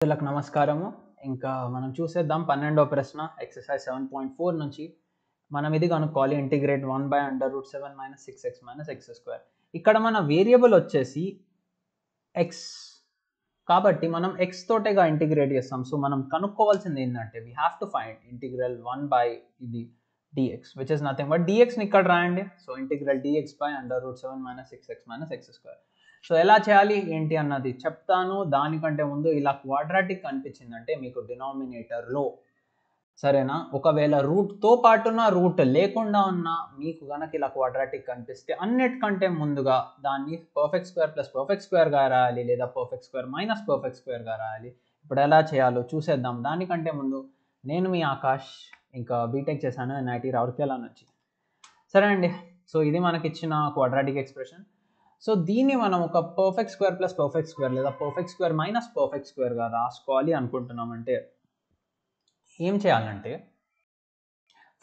మిత్రులకు నమస్కారము. ఇంకా మనం చూసేద్దాం 12వ ప్రశ్న ఎక్సర్సైజ్ 7.4 నుంచి మనం ఇది కనుక్కోవాలి. Integrate 1/√7 - 6x - x². ఇక్కడ మన వేరియబుల్ వచ్చేసి x కాబట్టి మనం x తోటేగా ఇంటిగ్రేట్ చేస్తాం. సో మనం కనుక్కోవాల్సింది ఏంటంటే we have to find integral 1/ఇది dx which is nothing but dx ని ఇక్కడ రాయండి. So integral dx /√7 - 6x - x². So ఎలా చేయాలి ఏంటి అన్నది చెప్తాను. దానికంటే ముందు ఇలా క్వాడ్రాటిక్ కనిపించిందంటే మీకు డినామినేటర్లో సరేనా, ఒకవేళ రూట్తో పాటున్న రూట్ లేకుండా ఉన్న మీకు కనుక ఇలా క్వాడ్రాటిక్ కనిపిస్తే అన్నిటికంటే ముందుగా దాన్ని పర్ఫెక్ట్ స్క్వేర్ ప్లస్ పర్ఫెక్ట్ స్క్వేర్గా రాయాలి, లేదా పర్ఫెక్ట్ స్క్వేర్ మైనస్ పర్ఫెక్ట్ స్క్వేర్గా రాయాలి. ఇప్పుడు ఎలా చేయాలో చూసేద్దాం. దానికంటే ముందు నేను మీ ఆకాష్, ఇంకా బీటెక్ చేశాను NIT రౌర్కెలా నుంచి. సరే అండి, సో ఇది మనకిచ్చిన క్వాడ్రాటిక్ ఎక్స్ప్రెషన్. సో దీన్ని మనం ఒక perfect square plus perfect square లేదా పర్ఫెక్ట్ స్క్వేర్ మైనస్ పర్ఫెక్ట్ స్క్వేర్గా రాసుకోవాలి అనుకుంటున్నామంటే ఏం చేయాలంటే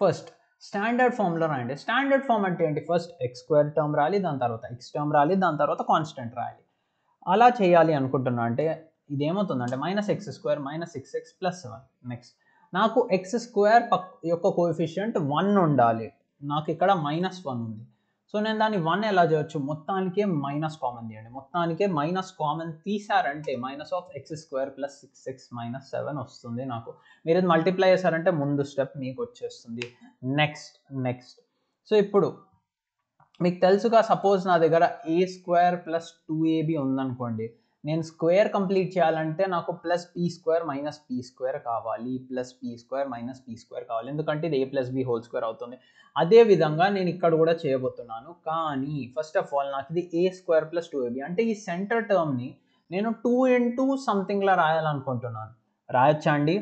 ఫస్ట్ స్టాండర్డ్ ఫామ్లో రాయండి. స్టాండర్డ్ ఫామ్ అంటే ఏంటి? ఫస్ట్ x² టర్మ్ రాయాలి, దాని తర్వాత x టర్మ్ రాయాలి, దాని తర్వాత కాన్స్టెంట్ రాయాలి. అలా చేయాలి అనుకుంటున్నా అంటే ఇదేమవుతుందంటే -x² - 6x + 7. నెక్స్ట్ నాకు x² యొక్క కోఎఫిషియంట్ 1 ఉండాలి. నాకు ఇక్కడ -1 ఉంది. సో నేను దాన్ని 1 ఎలా చేయొచ్చు? మొత్తానికే మైనస్ కామన్ తీయండి. మొత్తానికే మైనస్ కామన్ తీసారంటే -(x² + 6x - 7) వస్తుంది నాకు. మీరు ఇది మల్టిప్లై చేశారంటే ముందు స్టెప్ మీకు వచ్చేస్తుంది. నెక్స్ట్ సో ఇప్పుడు మీకు తెలుసుగా, సపోజ్ నా దగ్గర a² + 2ab ఉందనుకోండి. నేను స్క్వేర్ కంప్లీట్ చేయాలంటే నాకు +p² - p² కావాలి, +p² - p² కావాలి. ఎందుకంటే ఇది a+b² అవుతుంది. అదే విధంగా నేను ఇక్కడ కూడా చేయబోతున్నాను. కానీ ఫస్ట్ ఆఫ్ ఆల్ నాకు ఇది a² + 2ab అంటే ఈ సెంటర్ టర్మ్ని నేను 2 into సంథింగ్లా రాయాలనుకుంటున్నాను. రాయొచ్చా అండి?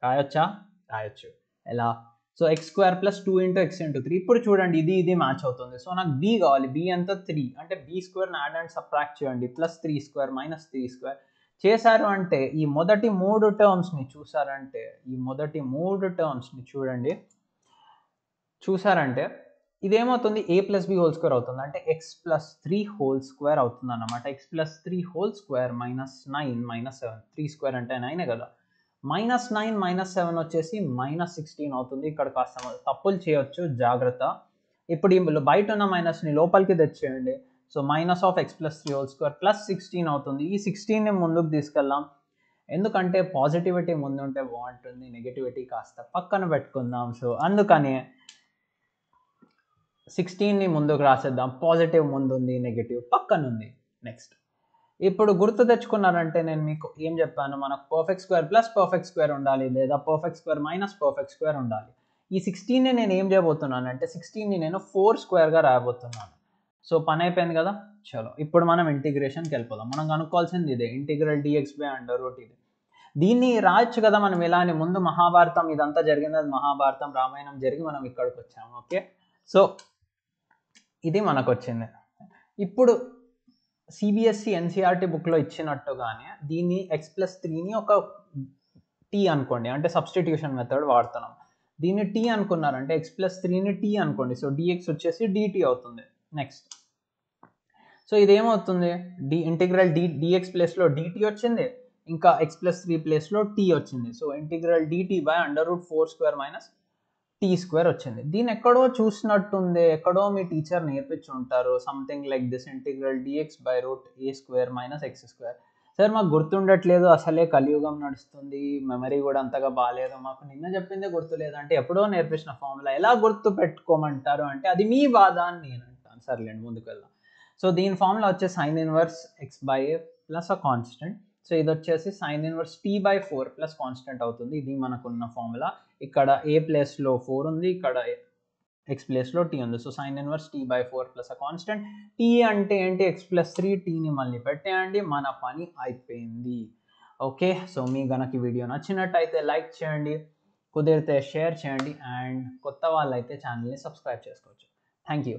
రాయొచ్చు. ఎలా? So x² + 2 into x into 3. ఇప్పుడు చూడండి, ఇది మ్యాచ్ అవుతుంది. సో నాకు b కావాలి. b ఎంత? 3 అంటే b² యాడ్ అండ్ సబ్ట్రాక్ట్ చేయండి. +3² - 3² చేశారు అంటే ఈ మొదటి 3 టర్మ్స్ని చూసారంటే ఇదేమవుతుంది? a+b² అవుతుంది. అంటే x + 3² అవుతుంది అన్నమాట. x + 3² - 9 - 7. 3² అంటే 9 కదా. -9 - 7 వచ్చేసి -16 అవుతుంది. ఇక్కడ కాస్త తప్పులు చేయొచ్చు, జాగ్రత్త. ఇప్పుడు ఈ బయట ఉన్న మైనస్ని లోపలికి తెచ్చేయండి. సో -(x + 3² + 16) అవుతుంది. ఈ 16ని ముందుకు తీసుకెళ్దాం. ఎందుకంటే పాజిటివిటీ ముందుంటే బాగుంటుంది, నెగిటివిటీ కాస్త పక్కన పెట్టుకుందాం. సో అందుకని 16ని ముందుకు రాసేద్దాం. పాజిటివ్ ముందుంది, నెగిటివ్ పక్కనుంది. నెక్స్ట్ ఇప్పుడు గుర్తు తెచ్చుకున్నారంటే నేను మీకు ఏం చెప్పాను? మనకు perfect square plus perfect square ఉండాలి, లేదా perfect square minus perfect square ఉండాలి. ఈ 16ని నేను ఏం చేయబోతున్నాను అంటే 16ని నేను 4² రాయబోతున్నాను. సో పని అయిపోయింది కదా. చలో ఇప్పుడు మనం ఇంటిగ్రేషన్కి వెళ్ళిపోదాం. మనం కనుక్కోవాల్సింది ఇదే, ఇంటిగ్రల్ dx/√. ఇది దీన్ని రాయొచ్చు కదా మనం ఇలా అని. ముందు మహాభారతం ఇదంతా జరిగింది, అది మహాభారతం రామాయణం జరిగి మనం ఇక్కడికి వచ్చాము. ఓకే, సో ఇది మనకు వచ్చింది. ఇప్పుడు CBSE NCERT బుక్లో ఇచ్చినట్టుగానే దీన్ని x + 3ని ఒక t అనుకోండి, అంటే సబ్స్టిట్యూషన్ మెథడ్ వాడుతున్నాం. దీన్ని t అనుకున్నారంటే x + 3ని t అనుకోండి. సో dx వచ్చేసి dt అవుతుంది. నెక్స్ట్ సో ఇదేమవుతుంది? ఇంటిగ్రల్ dx ప్లేస్లో dt వచ్చింది, ఇంకా x + 3 ప్లేస్లో t వచ్చింది. సో ఇంటిగ్రల్ dt/√4² - t² వచ్చింది. దీన్ని ఎక్కడో చూసినట్టుంది, ఎక్కడో మీ టీచర్ నేర్పించుంటారు. Something like this, integral dx/√a² - x². Sir మాకు గుర్తుండట్లేదు, అసలే కలియుగం నడుస్తుంది, మెమరీ కూడా అంతగా బాగాలేదు, మాకు నిన్న చెప్పిందే గుర్తులేదు అంటే ఎప్పుడో నేర్పించిన ఫార్ములా ఎలా గుర్తు పెట్టుకోమంటారు అంటే అది మీ బాధ అని నేను అంటాను. సర్లేండి, ముందుకు వెళ్దాం. సో దీని ఫార్ములా వచ్చే sin inverse x/a plus a constant. So ఇది వచ్చేసి sin inverse t/4 plus constant అవుతుంది. ఇది మనకున్న ఫార్ములా. ఇక్కడ a ప్లేస్లో 4 ఉంది, ఇక్కడ x ప్లేస్లో t ఉంది. So sin inverse t/4 plus a constant. t అంటే ఏంటి? x + 3, tని మళ్ళీ పెట్టేయండి, మన పని అయిపోయింది. ఓకే, సో మీ గనక వీడియో నచ్చినట్టయితే లైక్ చేయండి, కుదిరితే షేర్ చేయండి, అండ్ కొత్త వాళ్ళైతే ఛానల్ని సబ్స్క్రైబ్ చేసుకోవచ్చు. Thank you.